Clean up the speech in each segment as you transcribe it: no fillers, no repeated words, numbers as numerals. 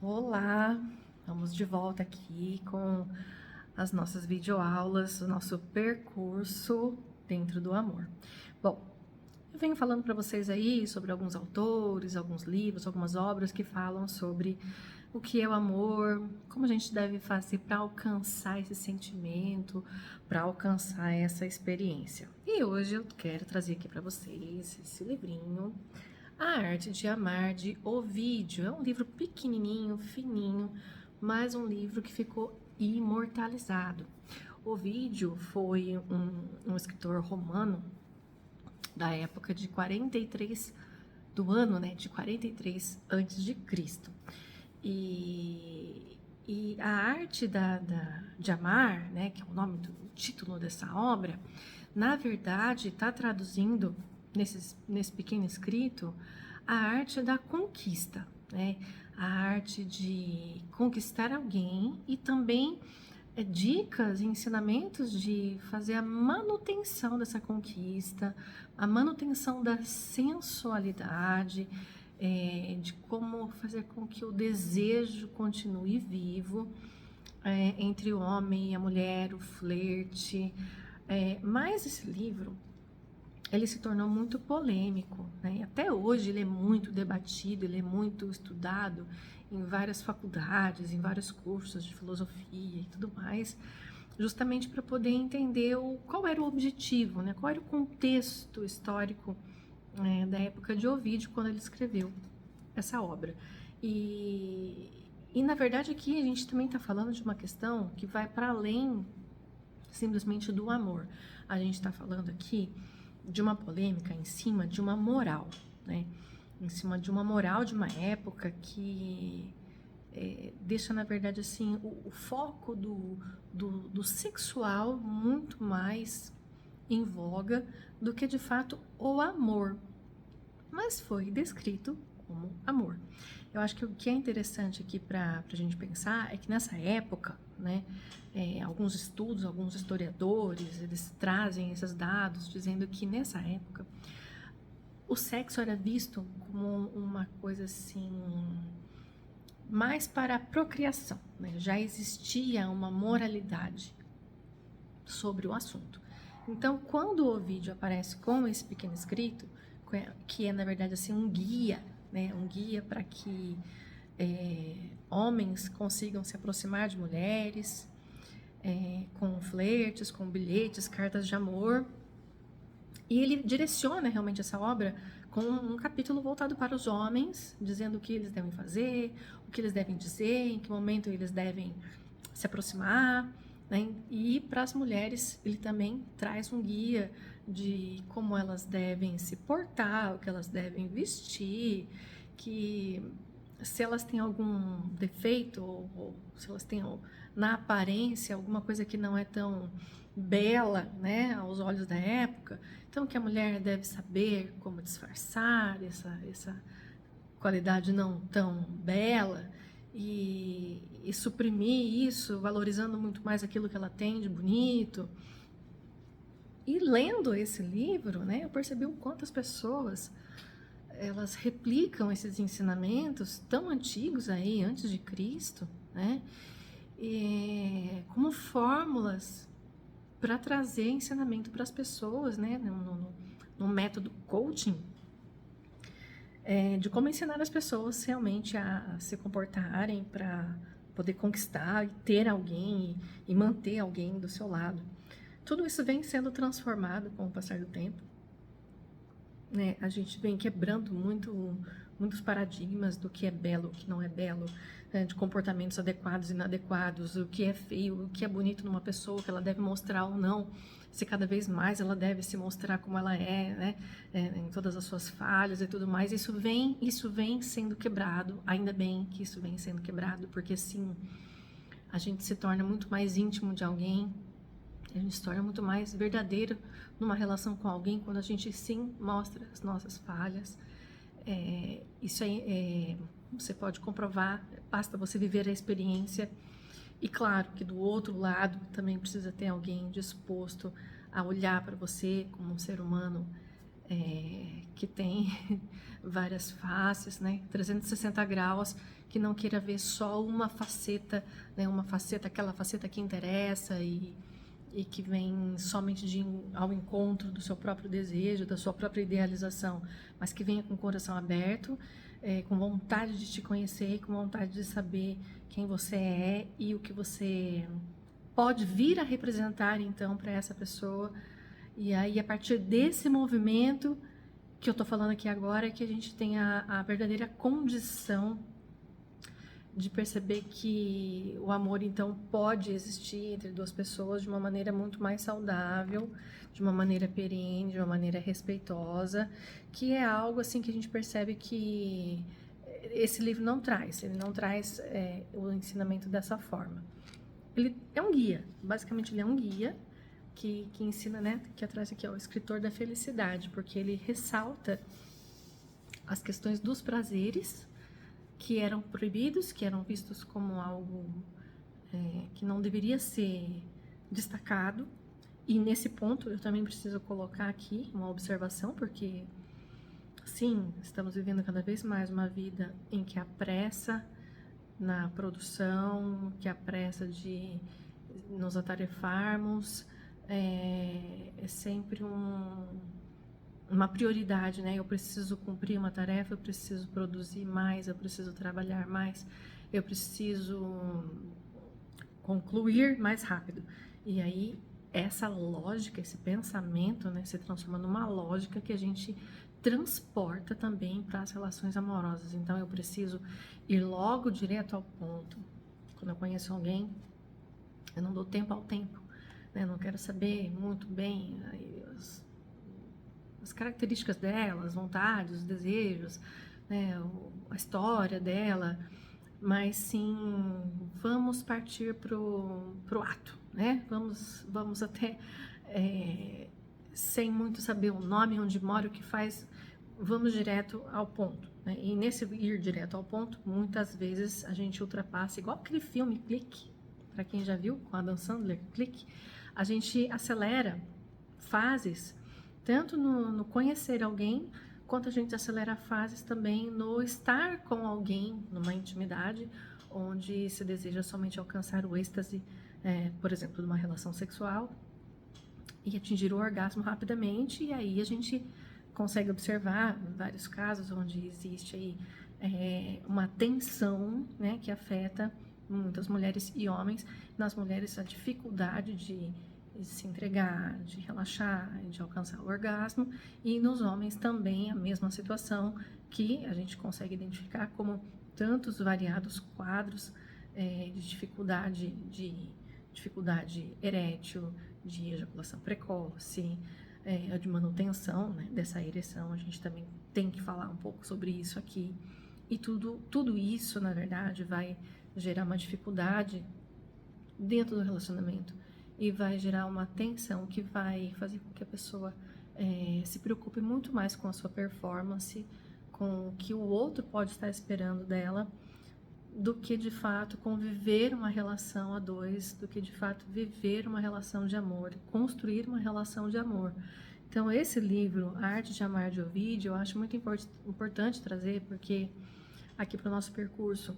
Olá, vamos de volta aqui com as nossas videoaulas, o nosso percurso dentro do amor. Bom, eu venho falando para vocês aí sobre alguns autores, alguns livros, algumas obras que falam sobre o que é o amor, como a gente deve fazer para alcançar esse sentimento, para alcançar essa experiência. E hoje eu quero trazer aqui para vocês esse livrinho, A Arte de Amar, de Ovídio. É um livro pequenininho, fininho, mas um livro que ficou imortalizado. Ovídio foi um escritor romano da época de 43, do ano, né, de 43 antes de Cristo. E a arte de amar, né, que é o nome do título dessa obra, na verdade está traduzindo nesse pequeno escrito a arte da conquista, né? A arte de conquistar alguém e também dicas e ensinamentos de fazer a manutenção dessa conquista, a manutenção da sensualidade, de como fazer com que o desejo continue vivo entre o homem e a mulher, o flerte. Mas esse livro, ele se tornou muito polêmico, né? Até hoje ele é muito debatido, ele é muito estudado em várias faculdades, em vários cursos de filosofia e tudo mais, justamente para poder entender qual era o objetivo, né? Qual era o contexto histórico da época de Ovídio, quando ele escreveu essa obra. E na verdade aqui a gente também está falando de uma questão que vai para além simplesmente do amor. A gente está falando aqui de uma polêmica em cima de uma moral, né? Em cima de uma moral de uma época que deixa, na verdade, assim, o foco do sexual muito mais em voga do que, de fato, o amor. Mas foi descrito como amor. Eu acho que o que é interessante aqui para a gente pensar é que nessa época, né, alguns estudos, alguns historiadores, eles trazem esses dados dizendo que nessa época o sexo era visto como uma coisa assim mais para a procriação, né? Já existia uma moralidade sobre o assunto. Então, quando o Ovídio aparece com esse pequeno escrito, que é na verdade assim um guia, né, um guia para que homens consigam se aproximar de mulheres, com flertes, com bilhetes, cartas de amor, e ele direciona realmente essa obra com um capítulo voltado para os homens, dizendo o que eles devem fazer, o que eles devem dizer, em que momento eles devem se aproximar, né? E para as mulheres ele também traz um guia de como elas devem se portar, o que elas devem vestir, que se elas têm algum defeito ou se elas têm na aparência alguma coisa que não é tão bela, né, aos olhos da época, então que a mulher deve saber como disfarçar essa qualidade não tão bela e suprimir isso, valorizando muito mais aquilo que ela tem de bonito. E lendo esse livro, né, eu percebi o quanto as pessoas elas replicam esses ensinamentos tão antigos aí, antes de Cristo, né, como fórmulas para trazer ensinamento para as pessoas, né, no método coaching, de como ensinar as pessoas realmente a se comportarem para poder conquistar e ter alguém e manter alguém do seu lado. Tudo isso vem sendo transformado com o passar do tempo, né? A gente vem quebrando muitos paradigmas do que é belo, o que não é belo, né? De comportamentos adequados e inadequados, o que é feio, o que é bonito numa pessoa, que ela deve mostrar ou não, se cada vez mais ela deve se mostrar como ela é, né? Em todas as suas falhas e tudo mais. Isso vem sendo quebrado, ainda bem que isso vem sendo quebrado, porque assim, a gente se torna muito mais íntimo de alguém, a gente se torna muito mais verdadeiro numa relação com alguém quando a gente sim mostra as nossas falhas. Isso aí você pode comprovar, basta você viver a experiência. E claro que do outro lado também precisa ter alguém disposto a olhar para você como um ser humano que tem várias faces, né? 360 graus, que não queira ver só uma faceta, né? Uma faceta, aquela faceta que interessa e que vem somente ao encontro do seu próprio desejo, da sua própria idealização, mas que venha com o coração aberto, com vontade de te conhecer, com vontade de saber quem você é e o que você pode vir a representar, então, para essa pessoa. E aí, a partir desse movimento que eu estou falando aqui agora, é que a gente tem a verdadeira condição de perceber que o amor, então, pode existir entre duas pessoas de uma maneira muito mais saudável, de uma maneira perene, de uma maneira respeitosa, que é algo, assim, que a gente percebe que esse livro não traz. Ele não traz o ensinamento dessa forma. Ele é um guia, basicamente ele é um guia que ensina, né, que atrás aqui é o escritor da felicidade, porque ele ressalta as questões dos prazeres que eram proibidos, que eram vistos como algo que não deveria ser destacado. E nesse ponto eu também preciso colocar aqui uma observação, porque sim, estamos vivendo cada vez mais uma vida em que a pressa na produção, que a pressa de nos atarefarmos é sempre uma prioridade, né? Eu preciso cumprir uma tarefa, eu preciso produzir mais, eu preciso trabalhar mais, eu preciso concluir mais rápido. E aí, essa lógica, esse pensamento, né, se transforma numa lógica que a gente transporta também para as relações amorosas. Então, eu preciso ir logo direto ao ponto. Quando eu conheço alguém, eu não dou tempo ao tempo, né? Eu não quero saber muito bem as características dela, as vontades, os desejos, né? A história dela, mas sim, vamos partir pro ato, né? Vamos até, sem muito saber o nome, onde mora, o que faz, vamos direto ao ponto, né? E nesse ir direto ao ponto, muitas vezes a gente ultrapassa, igual aquele filme Clique, para quem já viu, com Adam Sandler, Clique, a gente acelera fases, tanto no conhecer alguém, quanto a gente acelera fases também no estar com alguém, numa intimidade, onde se deseja somente alcançar o êxtase, por exemplo, numa relação sexual, e atingir o orgasmo rapidamente, e aí a gente consegue observar vários casos onde existe aí uma tensão, né, que afeta muitas mulheres e homens. Nas mulheres, a dificuldade de se entregar, de relaxar, de alcançar o orgasmo, e nos homens também a mesma situação, que a gente consegue identificar como tantos variados quadros de dificuldade erétil, de ejaculação precoce, de manutenção, né, dessa ereção. A gente também tem que falar um pouco sobre isso aqui. E tudo isso, na verdade, vai gerar uma dificuldade dentro do relacionamento e vai gerar uma tensão que vai fazer com que a pessoa se preocupe muito mais com a sua performance, com o que o outro pode estar esperando dela, do que de fato conviver uma relação a dois, do que de fato viver uma relação de amor, construir uma relação de amor. Então, esse livro, A Arte de Amar, de Ovídio, eu acho muito importante trazer porque aqui para o nosso percurso,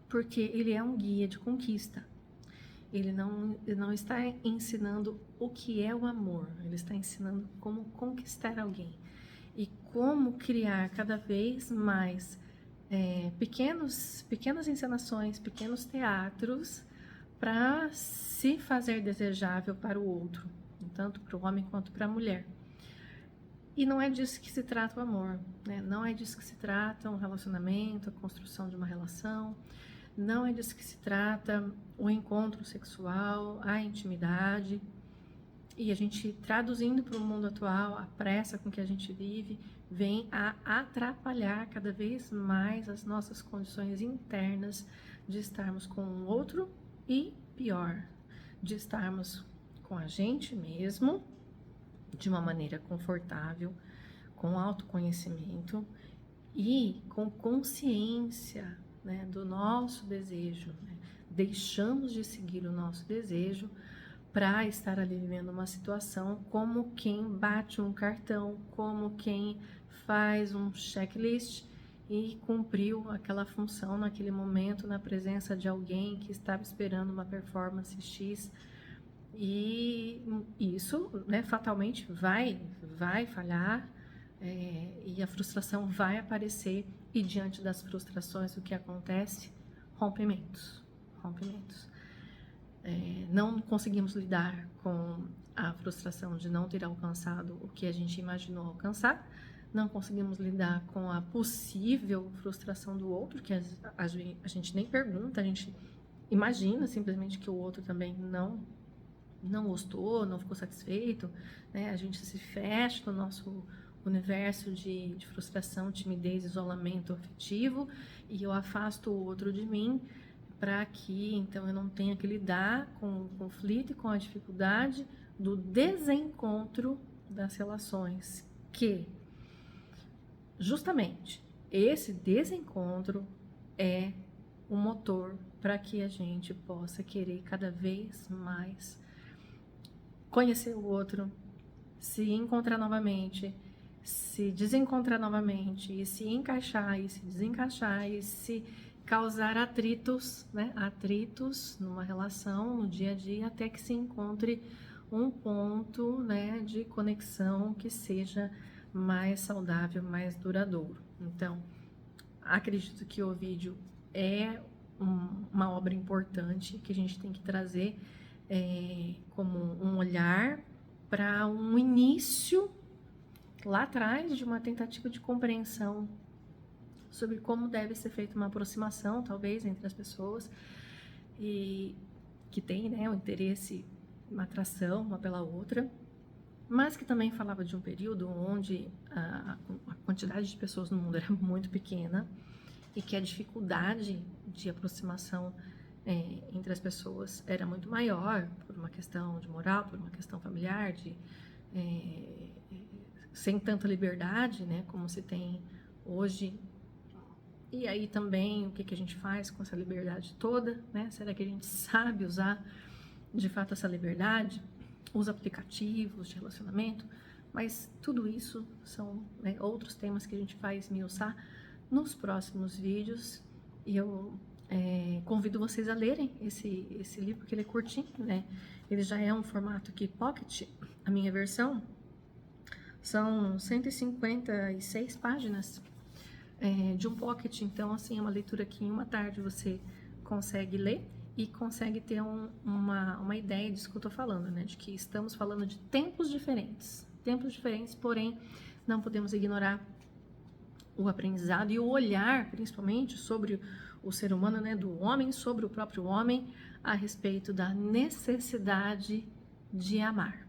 porque ele é um guia de conquista. Ele não está ensinando o que é o amor, ele está ensinando como conquistar alguém e como criar cada vez mais pequenas encenações, pequenos teatros para se fazer desejável para o outro, tanto para o homem quanto para a mulher. E não é disso que se trata o amor, né? Não é disso que se trata um relacionamento, a construção de uma relação. Não é disso que se trata o encontro sexual, a intimidade. E a gente, traduzindo para o mundo atual, a pressa com que a gente vive, vem a atrapalhar cada vez mais as nossas condições internas de estarmos com o outro e, pior, de estarmos com a gente mesmo, de uma maneira confortável, com autoconhecimento e com consciência, né, do nosso desejo, né? Deixamos de seguir o nosso desejo para estar ali vivendo uma situação como quem bate um cartão, como quem faz um checklist e cumpriu aquela função naquele momento na presença de alguém que estava esperando uma performance X. E isso, né, fatalmente vai falhar, e a frustração vai aparecer, e diante das frustrações o que acontece? Rompimentos. Não conseguimos lidar com a frustração de não ter alcançado o que a gente imaginou alcançar, não conseguimos lidar com a possível frustração do outro, que a gente nem pergunta, a gente imagina simplesmente que o outro também não gostou, não ficou satisfeito, né? A gente se fecha no nosso universo de frustração, timidez, isolamento afetivo, e eu afasto o outro de mim para que então eu não tenha que lidar com o conflito e com a dificuldade do desencontro das relações, que justamente esse desencontro é o motor para que a gente possa querer cada vez mais conhecer o outro, se encontrar novamente, se desencontrar novamente, e se encaixar e se desencaixar, e se causar atritos, né? Atritos numa relação, no dia a dia, até que se encontre um ponto, né, de conexão que seja mais saudável, mais duradouro. Então, acredito que o vídeo é uma obra importante que a gente tem que trazer como um olhar para um início lá atrás de uma tentativa de compreensão sobre como deve ser feita uma aproximação, talvez, entre as pessoas, e que tem, né, um interesse, uma atração uma pela outra, mas que também falava de um período onde a quantidade de pessoas no mundo era muito pequena e que a dificuldade de aproximação entre as pessoas era muito maior, por uma questão de moral, por uma questão familiar, sem tanta liberdade, né, como se tem hoje. E aí também, o que a gente faz com essa liberdade toda, né? Será que a gente sabe usar, de fato, essa liberdade? Os aplicativos de relacionamento? Mas tudo isso são, né, outros temas que a gente vai esmiuçar nos próximos vídeos. E eu convido vocês a lerem esse livro, porque ele é curtinho, né? Ele já é um formato aqui pocket, a minha versão. São 156 páginas. De um pocket, então, assim, é uma leitura que em uma tarde você consegue ler e consegue ter uma ideia disso que eu tô falando, né? De que estamos falando de tempos diferentes, porém, não podemos ignorar o aprendizado e o olhar, principalmente, sobre o ser humano, né? Do homem, sobre o próprio homem, a respeito da necessidade de amar.